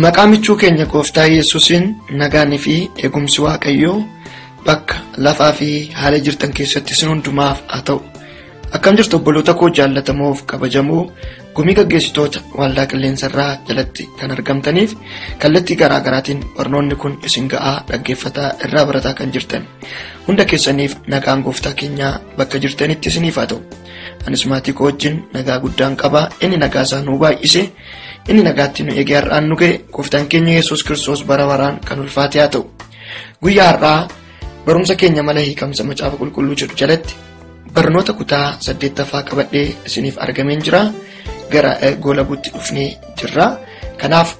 Maqaa michuu keenya Gooftaa Yesuusiin nagaanii fi eegumsi Waaqayyoo bakka lafaa fi haala jirtan keessatti isin hundumaaf haa ta'u. Akkam jirtu obboloota koo jaallatamoof kabajamoo gumii gaggeessitoota waldaa qilleensarraa jalatti kan argamtaniif kallattii garaa garaatiin barnoonni kun isin ga'aa dhaggeeffataa irraa barataa kan jirtan hunda keessaniif nagaan Gooftaa keenyaa bakka jirtanitti isiniif haa ta'u. Anis maatii koo wajjin nagaa guddaan qaba. Inni nagaa isaa nuu baay'ise, inni nagaatti nu eegee har'aan nu ga'e Gooftaan keenya Yesuus Kiristoos bara baraan kan ulfaate haa ta'u. Guyyaa har'aa barumsa keenya mala hiikamsa macaafa qulqulluu jedhu jalatti barnoota kutaa 8ffaa qabadhee isiniif argameen jira. Gara goolabuutti dhufnee jirra. Kanaaf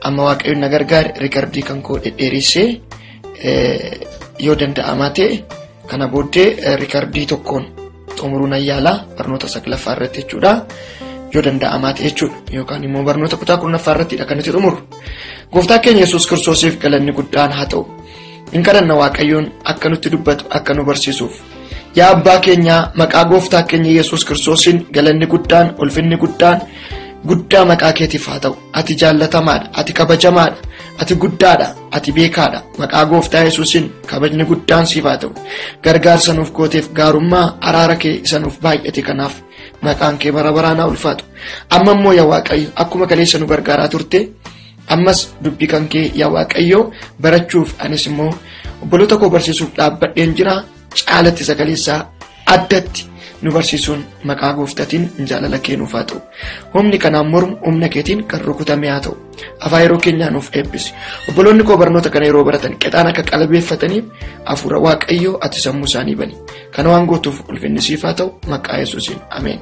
amma Waaqayyoon na gargaare riikardii kan koo dhedheeressee yoo danda'amaa ta'e kana booddee riikardii tokkoon xumuruun ayyaala barnoota 9ffaa irratti jechuudha. Yoo danda'amaa ta'e jechuudha. Yookaan immoo barnoota kutaa 10ffaa irrattidha kan nuti xumuru. Gooftaa keenya Yesuus Kiristoosiif galanni guddaan haa ta'u. In kadhanna Waaqayyoon akka nutti dubbatu akka nu barsiisuuf. Yaa abbaa keenya maqaa Gooftaa keenya Yesuus Kiristoosiin galanni guddaan ulfinni guddaan guddaa maqaa keetiif haa ta'u. Ati jaallatamaadha, ati kabajamaadha, ati guddaadha, ati beekaadha. Maqaa Gooftaa Yesuusiin kabajni guddaan siif haa ta'u. Gargaarsa nuuf gooteef gaarummaa araara kee isa nuuf baay'ate kanaaf maqaan kee bara baraan haa ulfaatu. Amma immoo yaa Waaqayyo akkuma kaleessa nu gargaaraa turte ammas dubbii kan kee yaa Waaqayyo barachuuf anis immoo obboloota koo barsiisuuf dhaabbadheen jira. Caalatti sagaleessaa addatti nu barsiisuun maqaa Gooftaatiin jaalala kee nuuf haa ta'u. Humni kanaan mormu humna keetiin kan rukutame haa ta'u. Afaan yeroo keenyaa nuuf eebbisi. Obboloonni koo barnoota kana yeroo baratan qexaan akka qalbeeffataniif hafuura Waaqayyoo ati sammuu isaanii bani. Kana waan gootuuf ulfinni siif haa ta'u maqaa Yesuusiin ameen.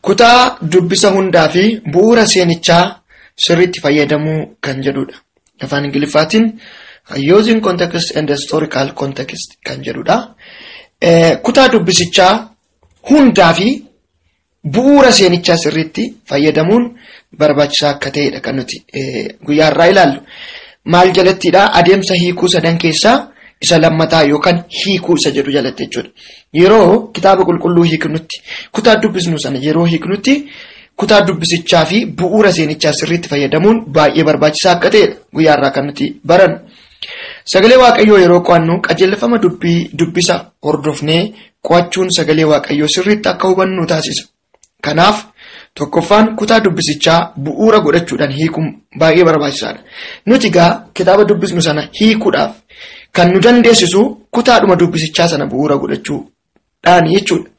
Kutaa dubbisa hundaa fi bu'uura seenichaa sirriitti fayyadamuu kan jedhudha. Afaan Ingiliffaatiin using context and historical context kan jedhudha. Kutaa dubbisichaa hundaa fi bu'uura seenichaa sirriitti fayyadamuun barbaachisaa akka ta'edha kan nuti guyyaa irraa ilaallu. Maal jalattidha? Adeemsa hiikuu sadan keessaa isa lammataa yookaan hiikuu isa jedhu jalatti jechuudha. Yeroo kitaaba qulqulluu hiiknutti kutaa dubbisnu sana yeroo hiiknutti kutaa dubbisichaa fi bu'uura seenichaa sirriitti fayyadamuun baay'ee barbaachisaa akka ta'edha guyyaa irraa kan nuti barannu. Sagalee Waaqayyoo yeroo qo'annu qajeelfama dubbisa hordofnee qo'achuun sagalee Waaqayyoo sirriitti akka hubannu taasisa. Kanaaf tokkoffaan kutaa dubbisichaa bu'uura godhachuudhaan hiikuun baay'ee barbaachisaadha. Nuti gaa kitaaba dubbisnu sana hiikuudhaaf kan nu dandeessisu kutaadhuma dubbisichaa sana bu'uura godhachuudhaan jechuudha.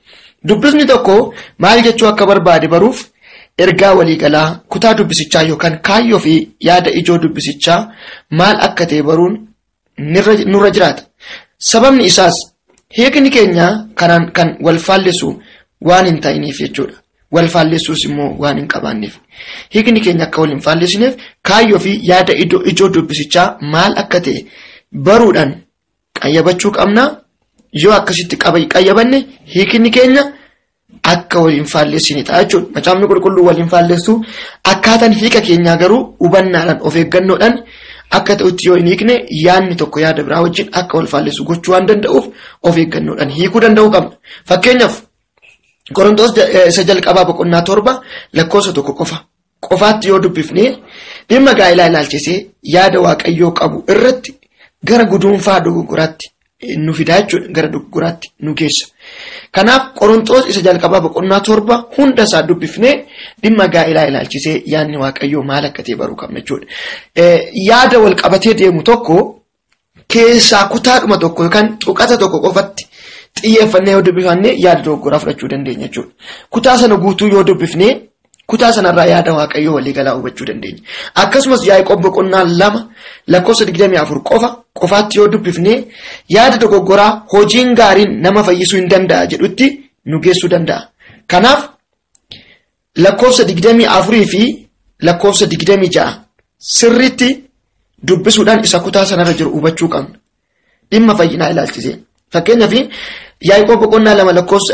Dubbisni tokko maal jechuu akka barbaade baruuf ergaa waliigalaa kutaa dubbisichaa yookaan kaayyoo fi yaada ijoo dubbisichaa maal akka ta'e baruun nurra jiraata. Sababni isaas hiikni keenya kanaan kan wal faalleessu waan hin ta'iniif jechuudha. Wal faalleessuus immoo waan hin qabaanneef. Hiikni keenya akka wal hin faalleessineef kaayyoo fi yaada ijoo dubbisichaa maal akka ta'e baruudhaan qayyabachuu qabna. Yoo akkasitti qayyabanne hiikni keenya akka wal hin faalleessine ta'a jechuudha. Macaafni qulqulluu wal hin faalleessu akkaataan hiika keenyaa garuu hubannaadhaan of eeggannoodhaan akka ta'utti yoo hin hiikne yaadni tokko yaada biraa wajjin akka wal faalleessu gochuu waan danda'uuf of eeggannoodhaan hiikuu danda'uu qabna. Fakkeenyaaf Qorontos isa jalqabaa boqonnaa 7 lakkoofsa 1 qofaatti yoo dubbifne dhimma gaa'ilaa ilaalchisee yaada Waaqayyoo qabu irratti gara guduunfaa dogoggoraatti nu fidaa jechuudha. Gara dogoggoraatti nu geessa. Kanaaf Qorontos isa jalqabaa boqonnaa 7 hunda isaa dubbifne dhimma gaa'ilaa ilaalchisee yaadni Waaqayyoo maal akka ta'e baruu qabna jechuudha. Yaada wal qabatee deemu tokko keessaa kutaadhuma tokko yookaan tuqata tokko qofatti xiyyeeffannee yoo dubbifne yaada dogoggoraa fudhachuu dandeenya jechuudha. Kutaa sana guutuu yoo dubbifne kutaa sanarraa yaada Waaqayyoo waliigalaa hubachuu dandeenya. Akkasumas Yaaqoob boqonnaa 2 lakkoofsa 24 qofaatti yoo dubbifne yaada dogoggoraa hojiin gaariin nama fayyisuu hin danda'a jedhutti nu geessuu danda'a. Kanaaf lakkoofsa 24 fi lakkoofsa 26 sirriitti dubbisuudhaan isa kutaa sanarra jiru hubachuu qabna. Dhimma fayyinaa ilaalchisee. Fakkeenyaaf Yaaqoob boqonnaa 2 lakkoofsa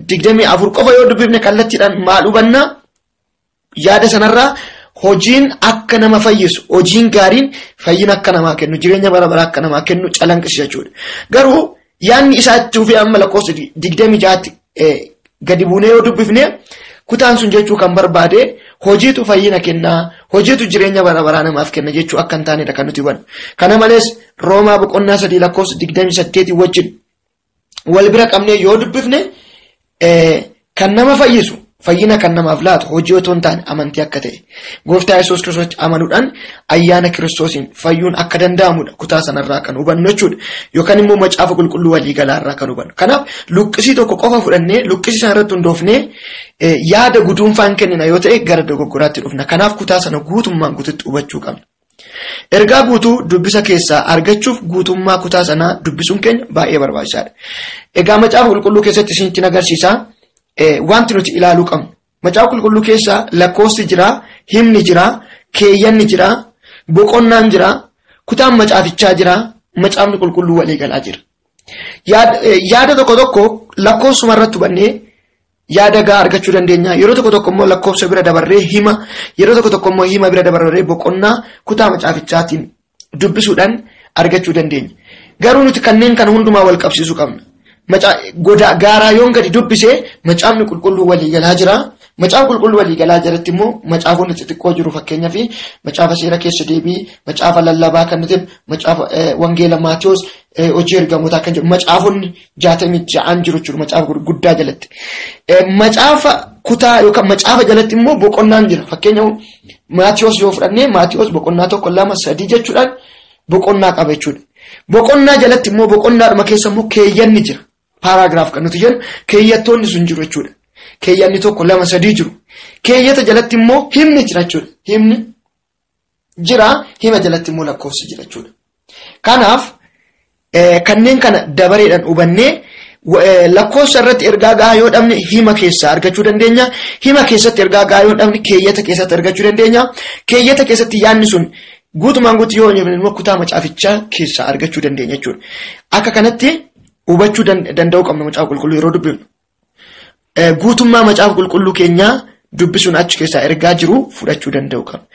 24 qofa yoo dubbifne kallattiidhaan maal hubannaa? Yaada sanarraa hojiin akka nama fayyisu, hojiin gaariin fayyina akka namaa kennu, jireenya bara baraa akka namaa kennu calanqisiisa jechuudha. Garuu yaanni isaatti fi amma lakkoofsa 26tti gadi buunee yoo dubbifne kutaan sun jechuu kan barbaade hojiitu fayyina kennaa, hojiitu jireenya bara baraa namaaf kenna jechuu akka hin taanedha kan nuti hubannu. Kana malees Roomaa boqonnaa 3 lakkoofsa 28 wajjin wal bira qabnee yoo dubbifne kan nama fayyisu, fayyina kan namaaf laatu hojii otoo hin taane amantii akka ta'e, Gooftaa Yesuus Kiristoos amanuudhaan ayyaana Kiristoosiin fayyuun akka danda'amudha kutaa sanarraa kan hubannu jechuudha. Yookaan immoo macaafa qulqulluu waliigalaarraa kan hubannu. Kanaaf luqqisii tokko qofa fudhannee luqqisii sana irratti hundoofnee yaada guduunfaan kennina yoo ta'e gara dogoggoraatti dhufna. Kanaaf kutaa sana guutummaan guututti hubachuu qabna. Ergaa guutuu dubbisa keessaa argachuuf guutummaa kutaa sanaa dubbisuun keenya baay'ee barbaachisaadha. Egaa macaafa qulqulluu keessatti isinitti agarsiisa. Wanti nuti ilaaluu qabnu. Macaafa qulqulluu keessa lakkoofsi jira, himni jira, keeyyanni jira, boqonnaan jira, kutaan macaafichaa jira, macaafni qulqulluu waliigalaa jira. Yaada tokko tokko lakkoofsuma irratti hubannee yaada gaa argachuu dandeenya. Yeroo tokko tokko immoo lakkoofsa bira dabarree hima, yeroo tokko tokko immoo hima bira dabarree boqonnaa kutaa macaafichaatiin dubbisuudhaan argachuu dandeenya. Garuu nuti kanneen kana hundumaa wal qabsiisuu qabna. Gaaraa yoon gadi dubbisee macaafni qulqulluu waliigalaa jira. Macaafa qulqulluu waliigalaa jiratti immoo macaafonni xixiqqoo jiru, fakkeenyaaf macaafa seera keessa deebii, macaafa lallabaa kan nuti macaafa wangeela Maatiyos, hojii ergamootaa kan jiru, macaafonni 66 jiru jechuudha macaafa guddaa jalatti. Macaafa kutaa yookaan macaafa jalatti immoo boqonnaan jira. Fakkeenyaaf Maatiyos yoo fudhannee Maatiyos boqonnaa 1, 2, 3 jechuudhaan boqonnaa qaba jechuudha. Boqonnaa jalatti immoo boqonnaadhuma keessa immoo keeyyanni jira. Paragraaf kan nuti jennu keeyyattoonni sun jiru jechuudha. Keeyyanni 1, 2, 3 jiru. Keeyyata jalatti immoo himni jira jechuudha. Himni jira, hima jalatti immoo lakkoofsi jira jechuudha. Kanaaf kanneen kana dabareedhaan hubannee lakkoofsa irratti ergaa gahaa yoo dhabne hima keessaa argachuu dandeenya. Hima keessatti ergaa gahaa yoo dhabne keeyyata keessatti argachuu dandeenya. Keeyyata keessatti yaadni sun guutumaan guutuu yoo hojjenne immoo kutaa macaafichaa keessaa argachuu dandeenya jechuudha. Akka kanatti hubachuu danda'uu qabna macaafa qulqulluu yeroo dubbifnu. Guutummaa macaafa qulqulluu keenyaa dubbisuun achi keessaa ergaa jiru fudhachuu danda'uu qabna.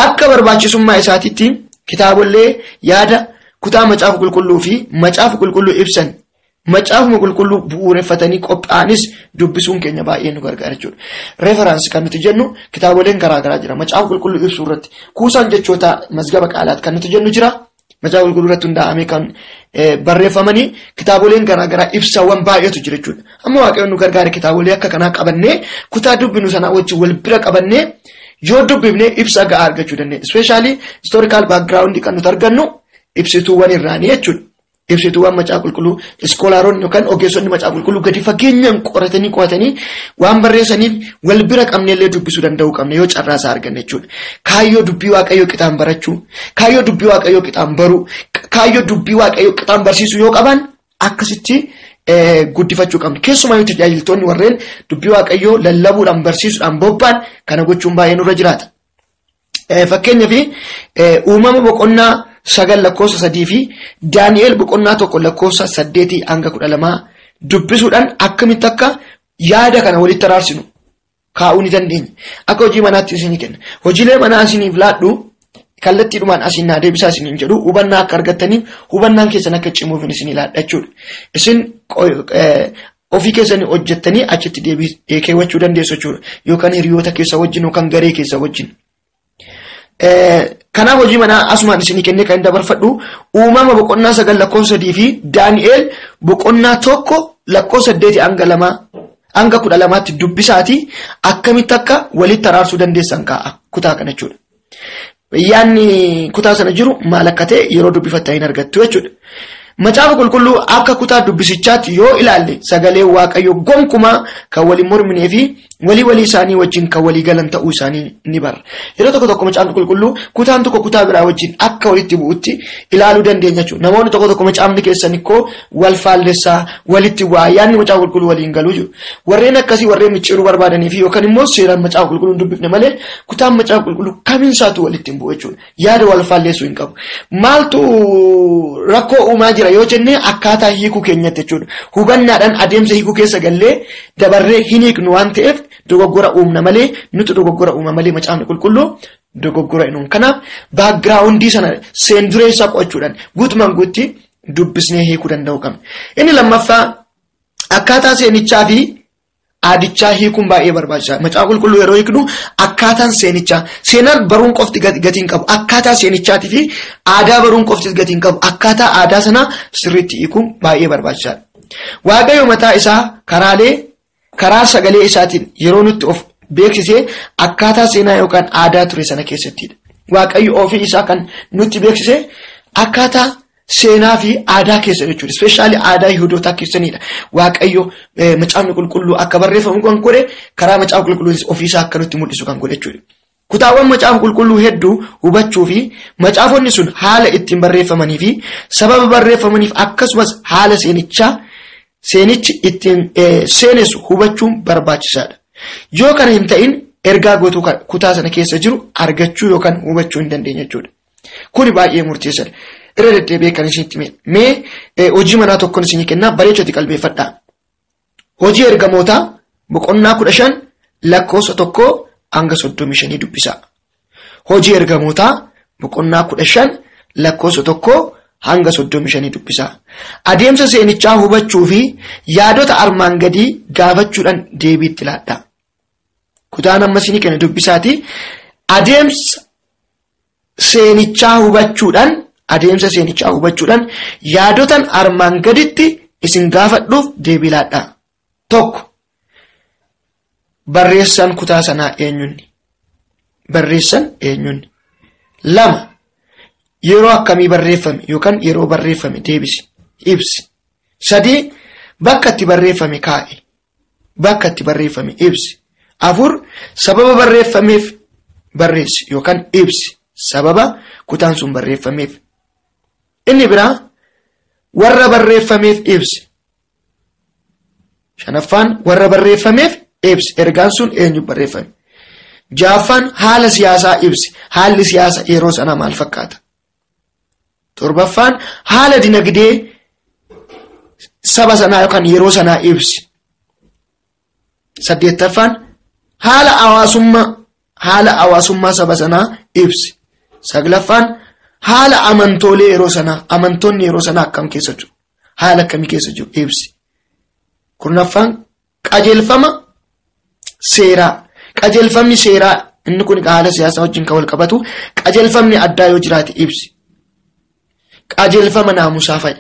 Akka barbaachisummaa isaatiitti kitaabolee yaada kutaa macaafa qulqulluu fi macaafa qulqulluu ibsan macaafuma qulqulluu bu'uureffatanii qophaa'anis dubbisuun keenya baay'ee nu gargaara jechuudha. Referansi kan nuti jennu kitaaboleen garaagaraa jira. Macaafa qulqulluu ibsuu irratti kuusaan jechoota mazgaba qaalaat kan nuti jennu jira. Macaafa qulqulluu irratti hundaa'amee kan barreeffamanii kitaaboleen garaagaraa ibsawwan baay'eetu jira jechuudha. Amma waaqayyoon nu gargaara kitaabolee akka kanaa qabannee kutaa dubbinu sanaa wajjin wal bira qabannee yoo dubbifnee ibsa ga'aa argachuu dandeenya. Especially historical background kan nuti argannu ibsituuwwan irraanii jechuudha. Ibsituuwwan macaafa qulqulluu iskoolaaroonni yookaan ogeessonni macaafa qulqulluu gadi fageenyaan qoratanii waan barreessaniif wal bira qabneellee dubbisuu danda'uu qabna yoo carraasaa arganne jechuudha. Kaayyoo dubbii waaqayyoo qixaan barachuu, kaayyoo dubbii waaqayyoo qixaan baruu, kaayyoo dubbii waaqayyoo qixaan barsiisuu yoo qaban akkasitti guddifachuu qabna. Keessumaa yoo tajaajiltoonni warreen dubbii waaqayyoo lallabuudhaan barsiisuudhaan bobba'an kana gochuun baay'ee nurra jiraata. Fakkeenyaaf uumama boqonnaa 9 lakkoofsa 3 fi Daani'eel boqonnaa 1 lakkoofsa 8 hanga 12 dubbisuudhaan akkamitti akka yaada kana walitti araarsinu kaa'uu ni dandeenya. Akka hojii manaatti isinii kenna. Hojiilee manaa isiniif laadhu kallattiidhumaan asiin naa deebisaa isiniin jedhu hubannaa akka argattaniif hubannaan keessan akka cimuuf isinii laadha jechuudha. Isin ofii keessanii hojjettanii achitti deebii keewwachuu dandeessu jechuudha. Yookaan hiriyoota keessa wajjin yookaan garee keessa wajjin. Kanaaf hojii manaa asumaan isinii kennee kan dabarfadhu uumama boqonnaa 9 lakkoofsa 3 fi Daani'eel boqonnaa 1 lakkoofsa 8 hanga 2 hanga 12tti dubbisaati akkamitti akka walitti araarsuu dandeessan kaa'a kutaa kana jechuudha. Yaanni kutaa sana jiru maal akka ta'e yeroo dubbifattan hin argattu jechuudha. Macaafa qulqulluu akka kutaa dubbisichaatti yoo ilaalle sagalee waaqayyoo gonkumaa kan waliin morminee fi walii isaanii wajjin kan walii galan ta'uu isaanii ni barra. Yeroo tokko tokko macaafni qulqulluu kutaan tokko kutaa biraa wajjin akka walitti bu'utti ilaaluu dandeenya jechuudha. Namoonni tokko tokko macaafni keessan ikkoo wal faallessaa walitti bu'aa yaadni macaafa qulqulluu waliin galuu jiru. Warreen akkasii warreen micciiruu barbaadanii fi yookaan immoo seeraan macaafa qulqulluu dubbifne malee kutaan macaafa qulqulluu kamiinsaatu walitti hin bu'u jechuudha. Yaada wal faallessuu hin qabu. Maaltu rakkoo uumaa jira yoo jennee akkaataa hiikuu keenyatti jechuudha. Hubannaadhaan adeemsa hiikuu keessa gallee dabarree hin hiiknu waan ta'eef dogoggora uumna malee nuti dogoggora uuma malee macaafni qulqulluu dogoggora inuun. Kanaaf baakgiraawundii sana seenduree isaa qo'achuudhaan guutumaan guutti dubbisnee hiikuu danda'uu qabna. Inni lammaffaa akkaataa seenichaa fi aadichaa hiikuun baay'ee barbaachisaadha. Macaafa qulqulluu yeroo hiiknu akkaataan seenichaa seenaan baruun qofti gatiin qabu akkaataa seenichaatii fi aadaa baruun qofti gatiin qabu akkaataa aadaa sanaa sirriitti hiikuun baay'ee barbaachisaadha. Waaqayyo mataa isaa karaa sagalee isaatiin yeroo nutti of beeksisee akkaataa seenaa yookaan aadaa ture sana keessattidha. Waaqayyo ofii isaa kan nutti beeksisee akkaataa seenaa fi aadaa keessa jechuudha. Ispeeshaalii aadaa Yihuudootaa keessanidha. Waaqayyo macaafni qulqulluu akka barreeffamu kan godhe karaa macaafa qulqulluu ofii isaa akka nutti mul'isu kan godhe jechuudha. Kutaawwan macaafa qulqulluu hedduu hubachuu fi macaafonni sun haala ittiin barreeffamanii fi sababa barreeffamaniif akkasumas haala seenichi ittiin seenessu hubachuun barbaachisaadha. Yoo kana hin ta'in ergaa gootuu kutaa sana keessa jiru argachuu yookaan hubachuu hin dandeenya jechuudha. Kuni baay'ee murteessaadha. Irra deddeebi'ee kan isinitti mee hojii manaa tokkoon isinii kennaa bareechatti qalbeeffadhaa. Hojii ergamootaa boqonnaa 15 lakkoofsa 1 hanga 35 dubbisaa. Hojii ergamootaa boqonnaa 15 lakkoofsa 1 hanga 35 dubbisaa. Adeemsa seenichaa hubachuu fi yaadota armaan gadii gaafachuudhaan deebiitti laadhaa. Kutaan amma isinii kenna dubbisaati. Adeemsa seenichaa hubachuudhaan yaadotan armaan gaditti isin gaafadhuuf deebii laadhaa. 1. Barreessaan kutaa sanaa eenyuuni? 2. Yeroo akkamii barreeffame yookaan yeroo barreeffame deebisi ibsi. 3. Bakka itti barreeffame kaa'e. Bakka itti barreeffame ibsi. 4. Sababa barreeffameef barreessi yookaan ibsi. Sababa kutaan sun barreeffameef. Inni biraa warra barreeffameef ibsi. 5ffaan warra barreeffameef ibsi. Ergaan sun eenyu barreeffame. 6ffaan haala siyaasaa ibsi. Haalli siyaasa yeroo sanaa maal fakkaata? 7ffaan haala dinagdee saba sanaa yookaan yeroo sanaa ibsi. 8ffaan haala hawaasummaa saba sanaa ibsi. 9ffaan haala amantoolee yeroo sanaa amantoonni yeroo sanaa akkam keessa jiru? Haala akkamii keessa jiru ibsi. 10ffaan qajeelfama seeraa. Qajeelfamni seeraa inni kun haala siyaasaa wajjin kan wal qabatu qajeelfamni addaa yoo jiraate ibsi. Qajeelfama naamusaa fa'i.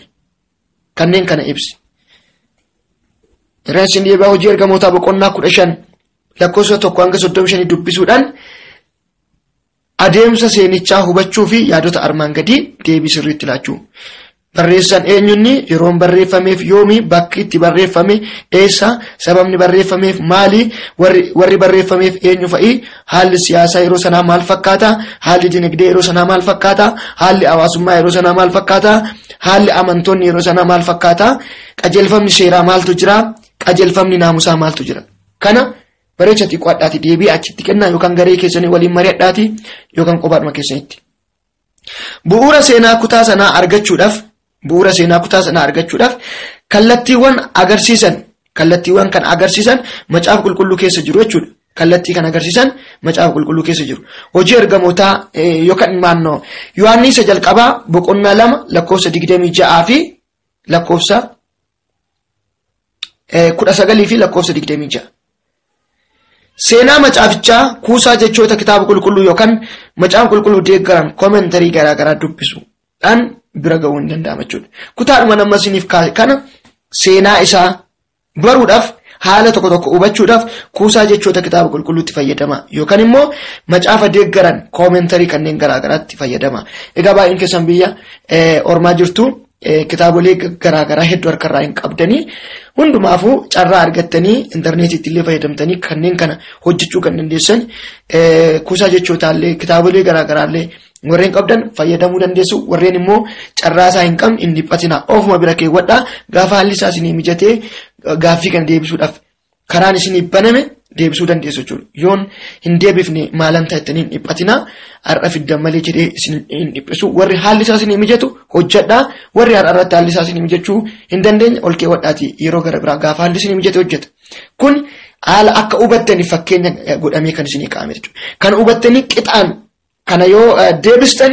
Kanneen kana ibsi. Irraan deebi'aa hojii ergamootaa boqonnaa 15 lakkoofsa 1 hanga 35 dubbisuudhaan adeemsa seenichaa hubachuu fi yaadota armaan gadii deebii sirriitti laachuu. Barreessaan eenyunni? Yeroon barreeffameef yoomi? Bakki itti barreeffame eessa? Sababni barreeffameef maali? Warri barreeffameef eenyu fa'i? Haalli siyaasaa yeroo sanaa maal fakkaata? Haalli dinagdee yeroo sanaa maal fakkaata? Haalli hawaasummaa yeroo sanaa maal fakkaata? Haalli amantoonni yeroo sanaa maal fakkaata? Qajeelfamni seeraa maaltu jira? Qajeelfamni naamusaa maaltu jira? Kana bareechatti qo'adhaati deebii achitti kennaa yookaan garee keessanii waliin mari'adhaati yookaan kophaadhuma keessanitti. Bu'uura seenaa kutaa sanaa argachuudhaaf kallattiiwwan kan agarsiisan macaafa qulqulluu keessa jiru jechuudha. Kallattii kan agarsiisan macaafa qulqulluu keessa jiru. Hojii ergamootaa yookaan maannoo Yohaannis jalqabaa boqonnaa 2 lakkoofsa 26 fi lakkoofsa 19 fi lakkoofsa 26. Seenaa macaafichaa kuusaa jechoota kitaaba qulqulluu yookaan macaafa qulqulluu deeggaran koomentarii garaagaraa dubbisuudhaan bira ga'uu hin danda'ama jechuudha. Kutaadhuma nama isiniif kana seenaa isaa baruudhaaf haala tokko hubachuudhaaf kuusaa jechoota kitaaba qulqulluutti fayyadama yookaan immoo macaafa deeggaran koomentarii kanneen garaagaraatti fayyadama. Egaa baay'een keessan biyya ormaa jirtu kitaabolee garaagaraa hedduu harkarraa hin qabdanii hundumaafuu carraa argattanii intarneetiitti illee fayyadamtanii kanneen kana hojjechuu kan dandeessan kuusaa jechootallee kitaabolee garaagaraallee warreen qabdan fayyadamuu dandeessu. Warreen immoo carraa isaa hin qabne hin dhiphatina. Ofuma bira keewwadhaa gaafa haalli isaa isinii mijatee gaaffii kana deebisuudhaaf karaan isinii baname deebisuu dandeessu jechuudha. Yoon hin deebifne maalan ta'ettanii hin dhiphatina. Har'a fiddan malee jedhee isin hin dhiphisu. Warri haalli isaa isinii mijatu hojjedhaa. Warri har'a irratti haalli isaa isinii mijachuu hin dandeenye ol keewwadhaati yeroo gara biraa gaafa haalli isinii mijate hojjeta. Kun haala akka hubattanii fakkeenya godhamee kan isinii kaa'ame jechuudha. Kan hubattanii qixaan kana yoo deebistan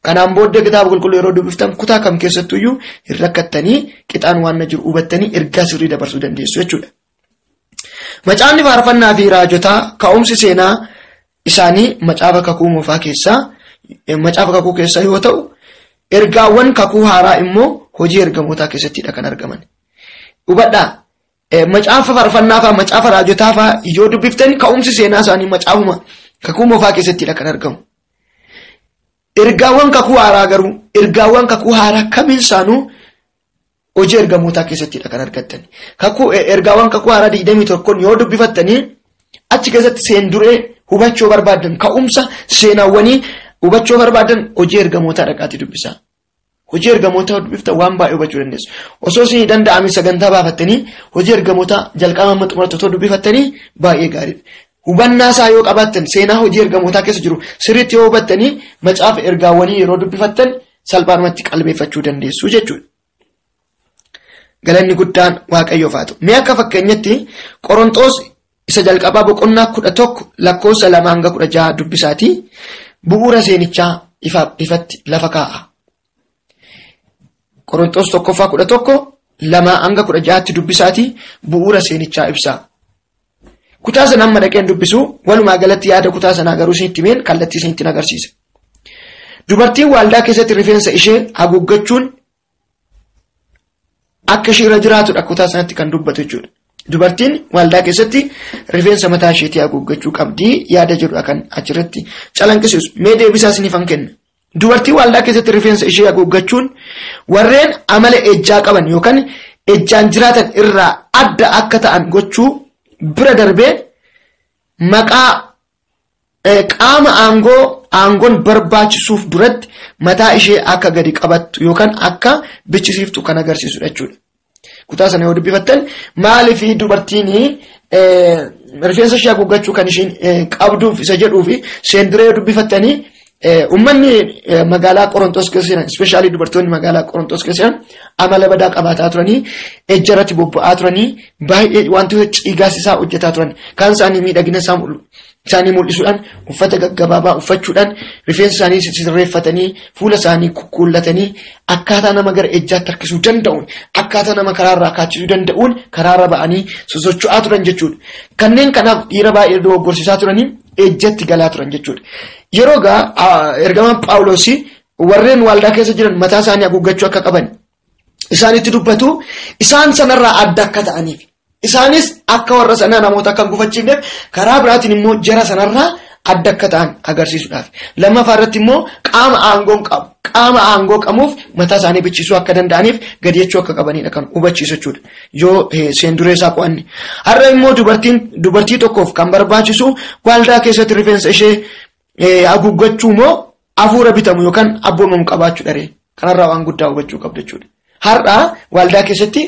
kanaan booddee kitaaba qulqulluu yeroo dubbiftan kutaa kam keessattuyyuu hin rakkattanii qixaan waan jiru hubattanii ergaa sirrii dabarsuu dandeessu jechuudha. Macaafni faarfannaa fi raajotaa ka'umsi seenaa isaanii macaafa kakuu moofaa keessaa yoo ta'u, ergaawwan kakuu haaraa immoo hojii ergamootaa keessattidha kan argaman. Hubadhaa macaafa faarfannaa fa'aa macaafa raajotaa fa'aa yoo dubbiftan ka'umsi seenaa isaanii macaafuma kakuu moofaa keessattidha kan argamu. Ergaawwan kakuu haaraa garuu ergaawwan kakuu haaraa kamiin isaanuu hojii ergamootaa keessattidha kan argattan. Ergaawwan kakuu haaraa 21 yoo dubbifattanii achi keessatti seenduree hubachuu barbaadan ka'umsa seenaawwanii hubachuu barbaadan hojii ergamootaa dhaqaatii dubbisaa. Hojii ergamootaa dubbifta waan baay'ee hubachuu dandeessu. Osoo isin danda'ame sagantaa baafattanii hojii ergamootaa jalqaba amma xumuratu dubbifattanii baay'ee gaariidha. Hubannaa isaa yoo qabaattan seenaa hojii ergamootaa keessa jiru sirriitti yoo hubattanii macaafa ergaawwanii yeroo dubbifattan salphaadhumatti qalbeeffachuu dandeessu jechuudha. Galanni guddaan Waaqayyoof haa ta'u. Mee akka fakkeenyatti Qorontos isa jalqabaa boqonnaa 11 lakkoofsa 2 hanga 16 dubbisaatii bu'uura seenichaa ifatti lafa kaa'a. Qorontos 1:11 2 hanga 16tti dubbisaatii bu'uura seenichaa ibsa. Kutaa sana amma dhaqeen dubbisu walumaa galatti yaada kutaa sanaa garuu isinitti himeen kallattii isinitti agarsiisa. Dubartiin waldaa keessatti rifeensa ishee haguuggachuun akka ishee irra jiraatudha kutaa sanatti kan dubbatu jechuudha. Dubartiin waldaa keessatti rifeensa mataa isheetii haguuggachuu qabdi yaada jedhu kan achirratti calanqisiisu. Mee deebisaa isiniifan kenna. Dubartii waldaa keessatti rifeensa ishee haguuggachuun warreen amala ejjaa qaban yookaan ejjaan jiraatan irraa adda akka ta'an gochuu bira darbee maqaa qaama aangoon barbaachisuuf duratti mataa ishee akka gadi qabattu yookaan akka bichisiiftu kan agarsiisudha jechuudha. Kutaa sana yoo dubbifattan maaliif dubartiin rifeensa ishee haguuggachuu kan isheen qabduuf isa jedhuufi seenduree dubbifattanii ummanni magaalaa Qorontos keessan especially dubartoonni magaalaa Qorontos keessan amala badaa qabaataa turanii ejjarratti bobba'aa turanii baay'ee wantoota cigaasisaa hojjetaa turan kan isaanii miidhagina isaanii mul'isuudhaan uffata gaggabaabaa uffachuudhaan rifeensa isaanii sirreeffatanii fuula isaanii kukkuullatanii akkaataa nama gara ejjaatti harkisuu danda'uun akkaataa nama karaarraa kaachisuu danda'uun karaarra ba'anii sosocho'aa turan jechuudha. Kanneen kanaaf dhiira baay'ee dogoggorsiisaa turanii ejjatti galaa turan jechuudha. Yeroo ergamaan Phaawulos warreen waldaa keessa jiran mataa isaanii haguuggachuu akka qaban isaanitti dubbatu isaan sanarraa adda akka ta'aniif isaanis akka warra sanaa namoota akka gufachiifneef karaa biraatiin immoo jara sanarraa adda akka ta'an agarsiisuudhaaf. Lammaffaa irratti immoo qaama aangoo qabuuf mataa isaanii bichisiisuu akka danda'aniif gadi jechuu akka qabanidha kan hubachiisu jechuudha. Yoo seenduree isaa qo'anne. Har'a immoo dubartii tokkoof kan barbaachisu waldaa keessatti rifeensa ishee haguuggachuu moo hafuura bitamu yookaan abboomamu qabaachuu dharee kanarraa waan guddaa hubachuu qabda jechuudha. Har'a waldaa keessatti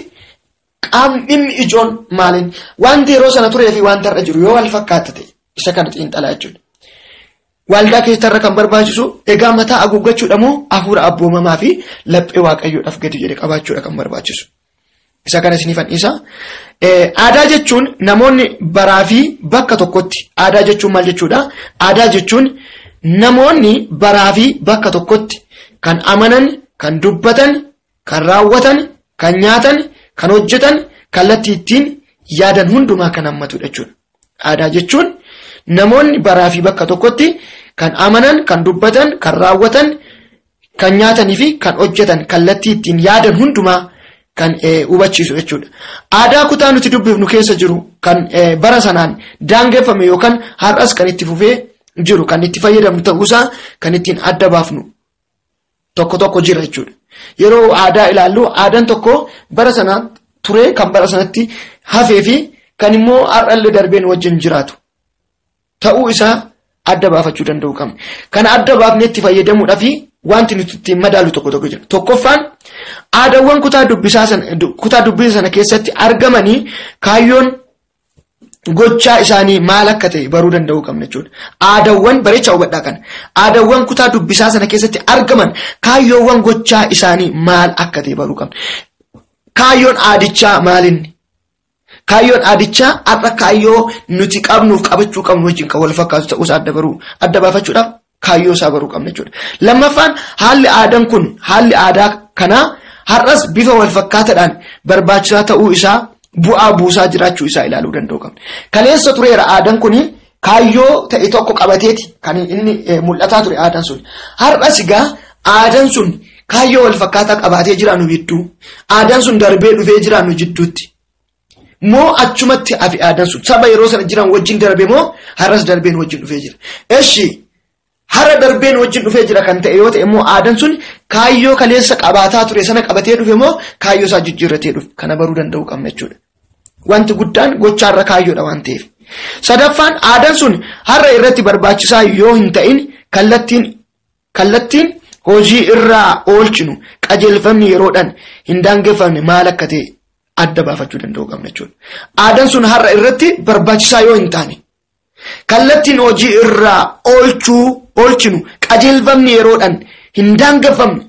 qaamni dhimmi ijoon maaliin wanti yeroo sana turee fi wanta har'a jiru yoo wal fakkaata ta'e isa kana xiinxalaa jechuudha. Waldaa keessatti har'a kan barbaachisu egaa mataa haguuggachuudha moo hafuura abboomamaa fi laphee waaqayyoodhaaf gadi jedhe qabaachuudha kan barbaachisu. Isa kana isinifan isa. Aadaa jechuun namoonni baraa fi bakka tokkotti aadaa jechuun maal jechuudha? Aadaa jechuun namoonni baraa fi bakka tokkotti kan amanan, kan dubbatan, kan raawwatan, kan nyaatan, kan hojjetan, kallattii ittiin yaadan hundumaa kan hammatudha jechuudha. Aadaa jechuun namoonni baraa fi bakka tokkotti kan amanan, kan dubbatan, kan raawwatan, kan nyaatanii fi kan hojjetan, kallattii ittiin yaadan hundumaa kan hubachiisu jechuudha. Aadaa kutaa nuti dubbifnu keessa jiru kan bara sanaan daangeffame yookaan har'as kan itti fufee jiru kan itti fayyadamnu ta'uusaa kan ittiin adda baafnu tokko jira jechuudha. Yeroo aadaa ilaallu aadaan tokko bara sanaa ture kan bara sanatti hafee fi kan immoo har'allee darbeen wajjin jiraatu ta'uu isaa adda baafachuu danda'u qabna. Kana adda baafnee itti fayyadamuudhaaf wanti nuti ittiin madaalu tokko jira. Tokkoffaan aadaawwan kutaa dubbisa sana keessatti argamanii kaayyoon gochaa isaanii maal akka ta'e baruu danda'uu qabna jechuudha. Aadaawwan bareechaa hubadhaa kana. Aadaawwan kutaa dubbisaa sana keessatti argaman kaayyoowwan gochaa isaanii maal akka ta'e baruu qabna. Kaayyoon aadichaa maalinni? Kaayyoon aadichaa har'a kaayyoo nuti qabnuuf qabachuu qabnu wajjin kan wal fakkaatu ta'uus adda baafachuudhaaf kaayyoo isaa baruu qabna jechuudha. Lammaffaan haalli aadaa kanaa har'as bifa wal fakkaataadhaan barbaachisaa ta'uu isaa bu'aa buusaa jiraachuu isaa ilaaluu danda'u qabna. Kaleessa tureera aadaan kun kaayyoo ta'e tokko qabateeti kan inni mul'ataa ture aadaan sun. Har'as egaa aadaan sun kaayyoo wal fakkaataa qabaatee jiraannu jidduu aadaan sun darbee dhufee jiraannu jidduutti. Moo achumatti hafi aadaan sun saba yeroo sana jiran wajjin darbe moo har'as darbeen wajjin dhufee jira. Eshi har'a darbeen wajjin dhufee jira kan ta'e yoo ta'e immoo aadaan sun kaayyoo kaleessa qabaataa ture sana qabatee dhufe moo kaayyoo isaa jijjiirratee dhufe kana baruu danda'uu qabna jechuudha. Wanti guddaan gochaarra kaayyoodha waan ta'eef. Sadaffaan aadaan sun har'a irratti barbaachisaa yoo hin ta'in kallattiin hojii irraa oolchinu qajeelfamni yeroodhaan hin daangeffamne maal akka ta'e adda baafachuu danda'uu qabna jechuudha. Aadaan sun har'a irratti barbaachisaa yoo hin taane kallattiin hojii irraa oolchinu qajeelfamni yeroodhaan hin daangeffamne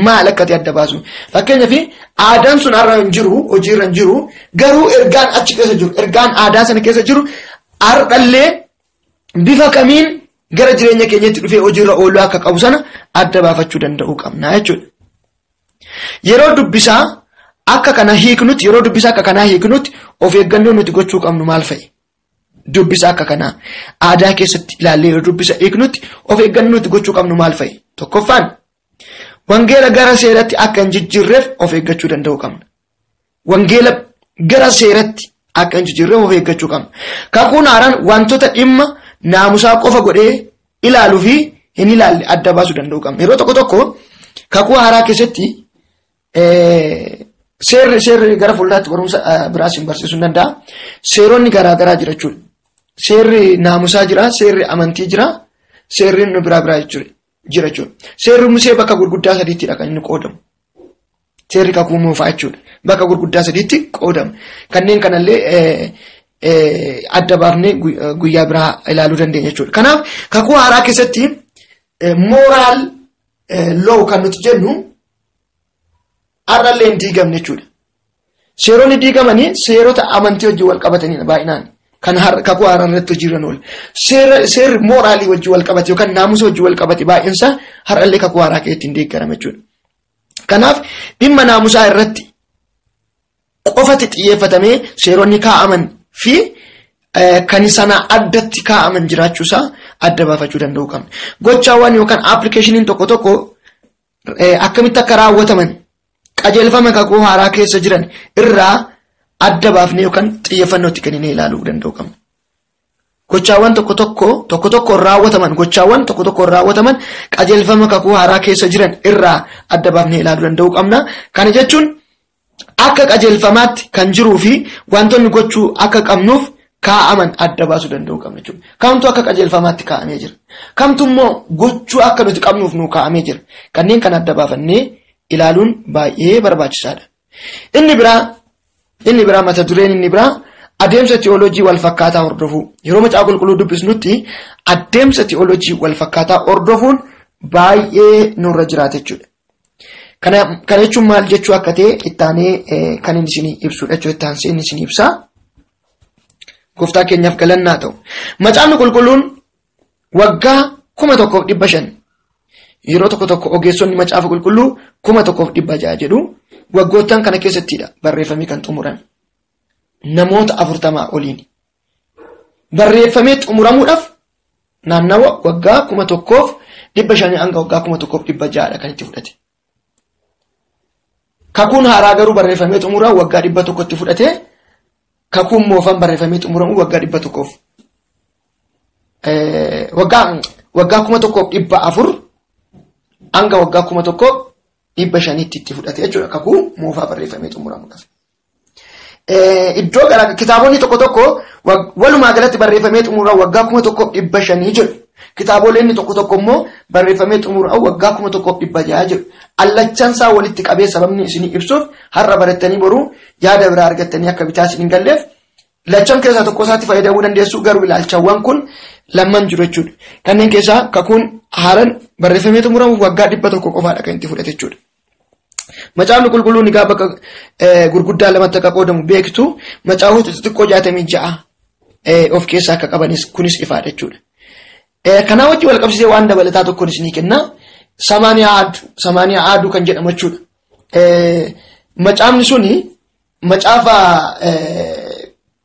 maal akka ta'e adda baasu. Fakkeenyaaf aadaan sun har'a hin jiru hojii irra hin jiru garuu ergaan achi keessa jiru ergaan aadaa sana keessa jiru har'allee bifa kamiin gara jireenya keenyatti dhufee hojiirra ooluu akka qabu sana adda baafachuu danda'uu qabna jechuudha. Yeroo dubbisaa akka kana hiiknutti of eeggannoo nuti gochuu qabnu maal fa'i? Dubbisa akka kanaa aadaa keessatti ilaallee yeroo dubbisa hiiknutti of eeggannoo nuti gochuu qabnu maal fa'i? Tokkoffaan wangeela gara seeratti akka hin jijjiirreef of eeggachuu danda'uu qabna. Wangeela gara seeratti akka hin jijjiirreef of eeggachuu qabna. Kakuun haaraan wantoota dhimma naamusaa qofa godhee ilaaluu fi hin ilaalle adda baasuu danda'uu qabna. Yeroo tokko kakuu haaraa keessatti seerri gara fuulduraatti barumsa biraas hin barsiisuu danda'a. Seeronni garaagaraa jira jechuudha. Seerri naamusaa jira, seerri amantii jira, seerri biraa jira jechuudha. Seerri Musee bakka gurguddaa sadiittidha kan inni qoodamu. Seerri kakuu moofaa jechuudha. Bakka gurguddaa sadiitti qoodama. Kanneen kanallee adda baafnee guyyaa biraa ilaaluu dandeenya jechuudha. Kanaaf kakuu haaraa keessatti mooraal loo kan nuti jennu har'allee hin diigamne jechuudha. Seeronni diigamanii seerota amantii wajjin wal qabatanidha baay'inaan. Kan kakuu haaraa irratti hojiirra oolu. Seerri mooraalii wajjin wal qabate yookaan naamusa wajjin wal qabate baay'insa har'allee kakuu haaraa keessatti hin deeggarame jechuudha. Kanaaf dhimma naamusaa irratti qofatti xiyyeeffatamee seeronni kaa'aman fi kan sana addatti kaa'aman jiraachuusaa adda baafachuu danda'uu qabna. Gochaawwan yookaan appilikeeshiniin tokko akkamitti akka raawwataman qajeelfama kakuu haaraa keessa jiran irraa adda baafnee yookaan xiyyeeffannootti kennee ilaaluu danda'uu qabna. Gochaawwan tokko raawwataman qajeelfama kakuu haaraa keessa jiran irraa adda baafnee ilaaluu danda'uu qabna. Kana jechuun akka qajeelfamaatti kan jiruu fi wantoonni gochuu akka qabnuuf kaa'aman adda baasuu danda'uu qabna jechuudha. Kamtu akka qajeelfamaatti kaa'amee jira. Kamtu immoo gochuu akka nuti qabnuuf nuu kaa'amee jira. Kanneen kan adda baafannee ilaaluun baay'ee barbaachisaadha. Inni biraa mata dureen inni biraa adeemsa teoloojii wal fakkaataa hordofuu. Yeroo macaafa qulqulluu dubbisnutti adeemsa teoloojii wal fakkaataa hordofuun baay'ee nurra jiraata jechuudha. Kana jechuun maal jechuu akka ta'e ittaanee kan inni isin ibsudha jechuudha. Ittaansee inni isin ibsaa. Gooftaa keenyaaf galannaa ta'u. Macaafni qulqulluun waggaa 1500 yeroo tokko ogeessonni macaafa qulqulluu 1600 jedhu waggoottan kana keessattidha barreeffamee kan xumuran. Namoota 40 oliin. Barreeffamee xumuramuudhaaf naannawa waggaa 1500 hanga waggaa 1600 kan itti fudhate. Kakuun haaraa garuu barreeffamee xumuraa waggaa 100 itti fudhate. Kakuun moofaan barreeffamee xumuramu waggaa 100 waggaa 1400 hanga waggaa 1500 itti fudhate jechuudha. Kakuun moofaa barreeffamee xumuramuudhaaf. Iddoo gara kitaabonni tokko walumaa galatti barreeffamee xumuraa waggaa 1500 jedhu. Kitaaboleen tokko immoo barreeffamee xumuraa waggaa 1600 jedhu. Allachansaa walitti qabee sababni isin ibsuuf har'a barattanii boruu yaada biraa argattanii akka bitaa isin galleef lachan keessaa tokko isaatti fayyadamuu dandeessu garuu ilaalchawwan kun lamman jiru jechuudha. Kanneen keessaa kakuun haaraan barreeffamee xumuramuuf waggaa 100 qofaadha kan itti fudhate jechuudha. Macaafni qulqulluun egaa bakka gurguddaa lamatti akka qoodamu beektu macaafota xixiqqoo 66 of keessaa akka qabanis kunis ifaadha jechuudha. Kana wajji wal qabsiisee waan dabalataa tokkoon isinii kenna. Samaaniyaa aaduu kan jedhamu jechuudha. Macaafni suni macaafa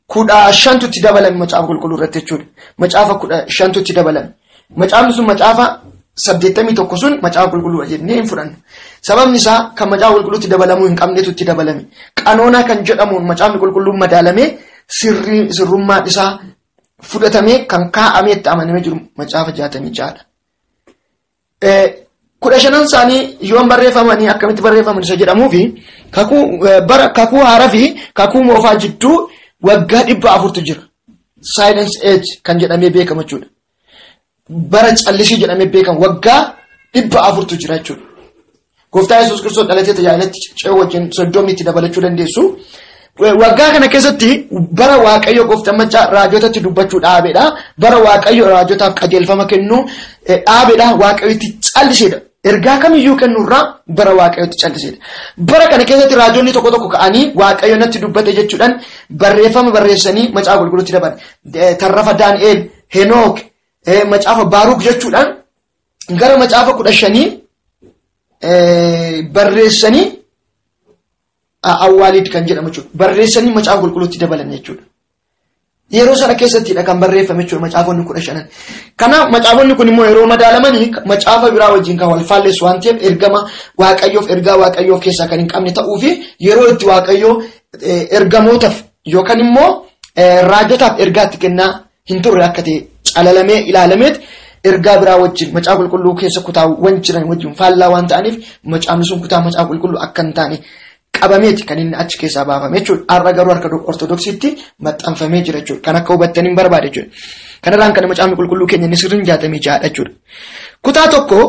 15tti dabalame macaafa qulqulluu irratti jechuudha. Macaafa 15tti dabalame. Macaafni sun macaafa 81 sun macaafa qulqulluu jennee hin fudhannu. Sababni isaa kan macaafa qulqulluutti dabalamuu hin qabnetu itti dabalame. Qanoona kan jedhamuun macaafni qulqulluun madaalame sirrummaan isaa fudhatamee kan kaa'amee itti amanamee jiru macaafa 66dha. 15 isaanii yoo barreeffamanii akkamitti barreeffaman isa jedhamuufi kakuu haaraa fi kakuu moofaa jidduu waggaa 400tu jira. Silence age kan jedhamee beekamu jechuudha. Bara callisii jedhamee beekamu waggaa 400tu jira jechuudha. Gooftaa Yesuus Kiristoos dhalatee tajaajilatti ce'uu wajjin soddomni itti dabalachuu dandeessu. Waggaa kana keessatti bara Waaqayyo gooftaan macaa raajotatti dubbachuu dhaabeedha. Bara Waaqayyo raajotaaf qajeelfama kennu dhaabeedha. Waaqayyo itti calliseedha. Ergaa kamiyyuu kennurraa bara Waaqayyotti calliseedha. Bara kana keessatti raajonni tokko tokko ka'anii Waaqayyo natti dubbate jechuudhaan barreeffama barreessanii macaafa qulqulluutti dabalan. Tarrafa Daani'eel, Henook, macaafa Baaruuk jechuudhaan gara macaafa 15 barreessanii Awwaalid kan jedhamu jechuudha. Barreessanii macaafa qulqulluutti dabalan jechuudha. Yeroo sana keessattidha kan barreeffame jechuudha macaafonni 15. Kanaaf macaafonni kun immoo yeroo madaalaman macaafa biraa wajjin kan wal faalleessu waan ta'eef ergama Waaqayyoof ergaa Waaqayyoof keessaa kan hin qabne ta'uu fi yeroo itti Waaqayyoo ergamootaaf yookaan immoo raajotaaf ergaatti kennaa hin turre akka ta'e calalamee ilaalameet ergaa biraa wajjin macaafa qulqulluu keessa kutaawwan jiran wajjin faallaa waan ta'aniif macaafni sun kutaa macaafa qulqulluu akka hin taane qabameeti kan inni achi keessaa baafame jechuudha. Har'a garuu harka ortodoksiitti maxxanfamee jira jechuudha. Kan akka hubattaniin barbaade jechuudha. Kanarraan kan macaafni qulqulluu keenya inni sirriin 66dha jechuudha. Kutaa tokko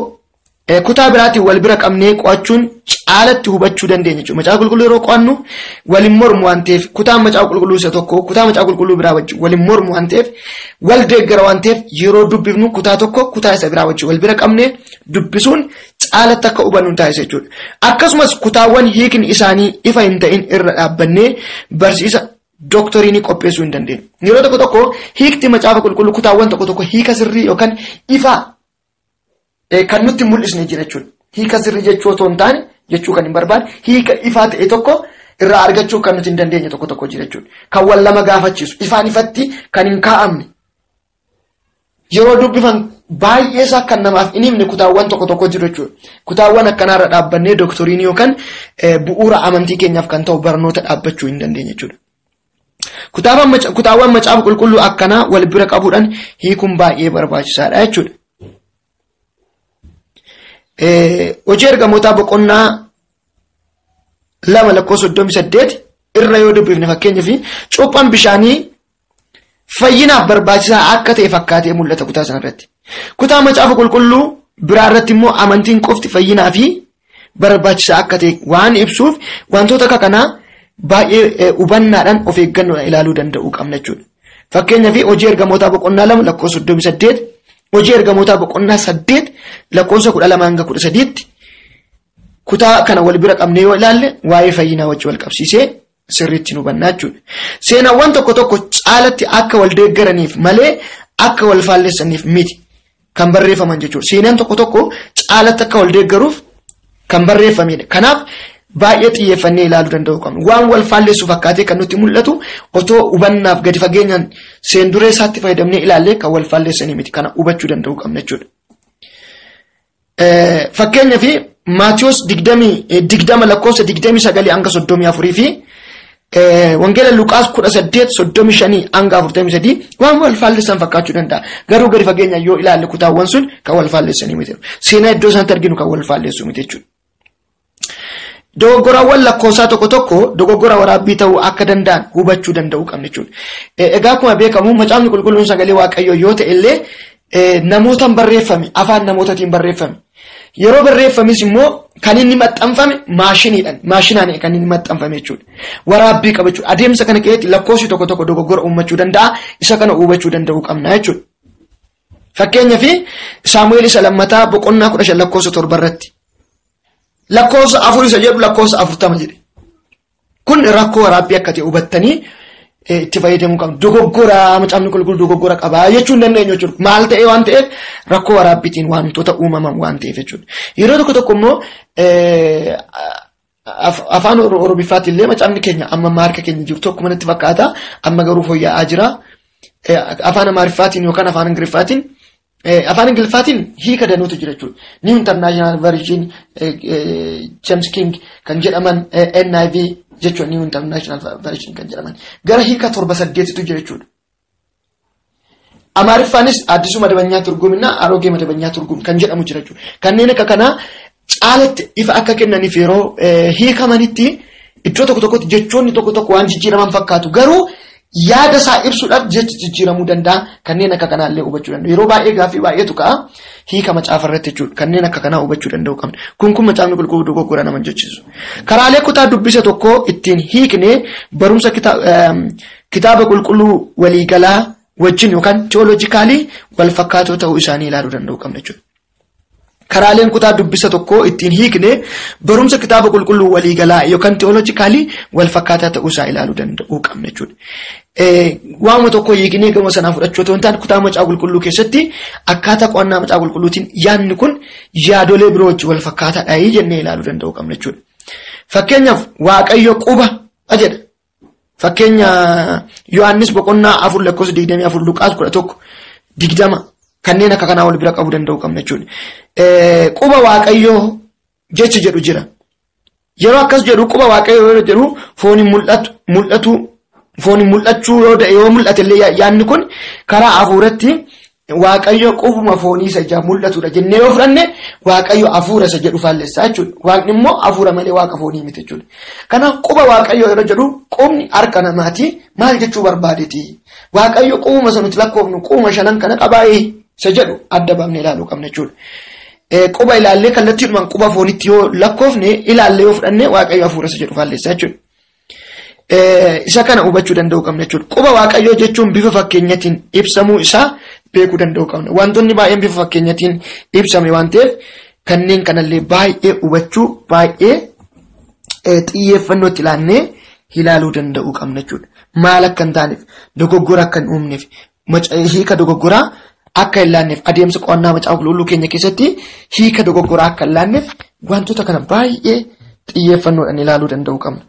kutaa biraatiin wal bira qabnee qo'achuun caalatti hubachuu dandeenya jechuudha. Macaafa qulqulluu yeroo qo'annu waliin mormu waan ta'eef kutaan macaafa qulqulluu isa tokko kutaa macaafa qulqulluu biraa wajjin waliin mormu waan ta'eef wal deeggara waan ta'eef yeroo dubbifnu kutaa tokko kutaa isa biraa wajjin wal bira qabnee dubbisuun caalatti akka hubannu taasisa jechuudha. Akkasumas kutaawwan hiikni isaanii ifa hin ta'in irra dhaabbannee barsiisa dooktoriinii qopheessuu hin dandeenyu. Yeroo tokko tokko hiikti macaafa qulqulluu kutaawwan tokko tokko hiika sirrii yookaan ifa kan nutti mul'isne jira jechuudha. Hiika sirrii jechuu otoo hin taane jechuu kan hin barbaade hiika ifaa ta'e tokko irraa argachuu kan nuti hin dandeenye tokko tokko jira jechuudha. Kan wal lama gaafachiisu ifaan ifatti kan hin kaa'amne yeroo dubbifan baay'ee isaa kan namaaf hin himne kutaawwan tokko tokko jiru jechuudha. Kutaawwan akkanaarra dhaabbannee dooktoriinii yookaan bu'uura amantii keenyaaf kan ta'u barnoota dhaabbachuu hin dandeenye jechuudha. Kutaawwan macaafa qulqulluu akkanaa wal bira qabuudhaan hiikuun baay'ee barbaachisaadha jechuudha. Hojii ergamootaa boqonnaa 2:38 irra yoo dubbifne fakkeenyaaf cuuphaan bishaanii fayyinaaf barbaachisaa akka ta'e fakkaatee mul'ata kutaa sanarratti. Kutaa macaafa qulqulluu biraa irratti immoo amantiin qofti fayyinaa fi barbaachisaa akka ta'e waan ibsuuf wantoota akka kanaa baay'ee hubannaadhaan of eeggannoodhaan ilaaluu danda'uu qabna jechuudha. Fakkeenyaaf hojii ergamootaa boqonnaa 2:38 hojii ergamootaa boqonnaa 8 lakkoofsa 12-13tti kutaa kana wal bira qabnee yoo ilaalle waa'ee fayyinaa wajjin wal qabsiisee sirriitti hubannaa jechuudha. Seenaawwan tokko tokko caalatti akka wal deeggaraniif malee akka wal faallessaniif miti kan barreeffaman jechuudha. Seenaan tokko tokko caalatti akka wal deeggaruuf kan barreeffamedha. Kanaaf baay'ee xiyyeeffannee ilaaluu danda'uu qabna. Waan wal faallessu fakkaatee kan nutti mul'atu otoo hubannaaf gadi fageenyaan seenduree isaatti fayyadamnee ilaallee kan wal faallessanii miti kana hubachuu danda'uu qabna jechuudha. Fakkeenyaaf Maatiyos 20 lakkoofsa 29-34 fi Wangeela Luqaas 18:35-43 waan wal faallessan fakkaachuu danda'a. Garuu gadi fageenyaan yoo ilaalle kutaawwan sun kan wal faallessanii miti. Seenaa iddoo sanatti arginu kan wal faallessu miti jechuudha. Dogoggoraawwan lakkoofsaa tokko tokko dogoggora waraabbii ta'uu akka danda'an hubachuu danda'uu qabna jechuudha. Egaa akkuma beekamu macaafni qulqulluun sagalee Waaqayyoo yoo ta'e illee namootaan barreeffame afaan namootaatiin barreeffame. Yeroo barreeffamis immoo kan inni maxxanfame maashinaan kan inni maxxanfame jechuudha. Waraabbii qaba jechuudha. Adeemsa kana keessatti lakkoofsi tokko tokko dogoggora uumachuu danda'a. Isa kana hubachuu danda'uu qabna jechuudha. Fakkeenyaaf Saamu'eel isa lammataa boqonnaa 15 lakkoofsa 7 irratti lakkoofsa 4 isa jedhu lakkoofsa 40 jedhe. Kun rakkoo waraabbii akka ta'e hubattanii itti fayyadamuu qabna. Dogoggora macaafni qulqulluu dogoggora qaba jechuun dandeenyu jechuudha. Maal ta'ee waan ta'eef rakkoo waraabbiitiin wantoota uumaman waan ta'eef jechuudha. Yeroo tokko tokko immoo afaan Oromiffaatiin illee macaafni keenya amma harka keenya jiru tokko manatti fakkaata. Amma garuu fooyya'aa jira. Afaan Amaariffaatiin yookaan afaan Ingiliffaatiin afaan Ingiliffaatiin hiika danuutu jira jechuudha. New International Version James King kan jedhaman NIV jechuun New International Version kan jedhaman gara hiika 7-8tu jira jechuudha. Amaariffaanis addisu madabanyaa turgumina arogee madabanyaa turgum kan jedhamu jira jechuudha. Kanneen akka kanaa caalatti ifa akka kennaniif yeroo hiikamanitti iddoo tokko tokkotti jechoonni tokko tokko waan jijjiiraman fakkaatu garuu yaada isaa ibsuudhaaf jechi jijjiiramuu danda'a. Kanneen akka kanaallee hubachuu danda'u. Yeroo baay'ee gaaffii baay'eetu ka'a hiika macaafa irratti jechuudha. Kanneen akka kanaa hubachuu danda'u qabna. Kun macaafni qulqulluu dogoggora nama jechisu. Karaalee kutaa dubbisa tokko ittiin hiiknee barumsa kitaaba qulqulluu waliigalaa wajjin yookaan teoloojikaalii wal fakkaatoo ta'uu isaanii ilaaluu danda'u qabna jechuudha. Karaaleen kutaa dubbisa tokko ittiin hiiknee barumsa kitaaba qulqulluu waliigalaa yookaan teoloojikaalii wal fakkaataa ta'uu isaa ilaaluu danda'u qabna jechuudha. Waanuma tokko hiiknee gama sanaa fudhachuu otoo hin taane kutaa macaafa qulqulluu keessatti akkaataa qo'annaa macaafa qulqulluutiin yaadni kun yaadolee biroo wajjin wal fakkaataadha jennee ilaaluu danda'u qabna jechuudha. Fakkeenyaaf Waaqayyo quba jedha. Fakkeenya Yohaannis boqonnaa 4:24 Luqaas 11:20 kanneen akka kanaa wal bira qabuu danda'u qabna jechuudha. Quba Waaqayyoo jechi jedhu jira. Yeroo akkas jedhu quba Waaqayyoo yeroo jedhu fooniin mul'achuu yoo mul'ate illee yaadni kun karaa hafuuratti Waaqayyo qubuma foonii isa ija mul'atudha jennee yoo fudhanne Waaqayyo hafuura isa jedhu faallessaa jechuudha. Waaqni immoo hafuura malee waaqa foonii miti jechuudha. Kanaaf quba Waaqayyo yeroo jedhu qubni harka namaati maal jechuu barbaadeeti? Waaqayyo qubuma sanuti lakkoofnu qubuma 5 kana qabaa'ee isa jedhu adda baafnee ilaaluu qabna jechuudha. Quba ilaallee kallattiidhumaan quba foonitti yoo lakkoofne ilaallee yoo fudhanne Waaqayyo hafuura isa jedhu faallessaa jechuudha. Isa kana hubachuu danda'u qabna jechuudha. Quba Waaqayyoo jechuun bifa fakkeenyatiin ibsamuu isaa beekuu danda'u qabna. Wantoonni baay'een bifa fakkeenyatiin ibsame waan ta'eef kanneen kanallee baay'ee hubachuu baay'ee xiyyeeffannootti ilaannee ilaaluu danda'u qabna jechuudha. Maal akka hin taaneef dogoggora akka hin uumneef hiika dogoggoraa akka hin laanneef adeemsa qo'annaa macaafa qulqulluu keenya keessatti hiika dogoggoraa akka hin laanneef wantoota kana baay'ee xiyyeeffannoodhaan ilaaluu danda'u qabna.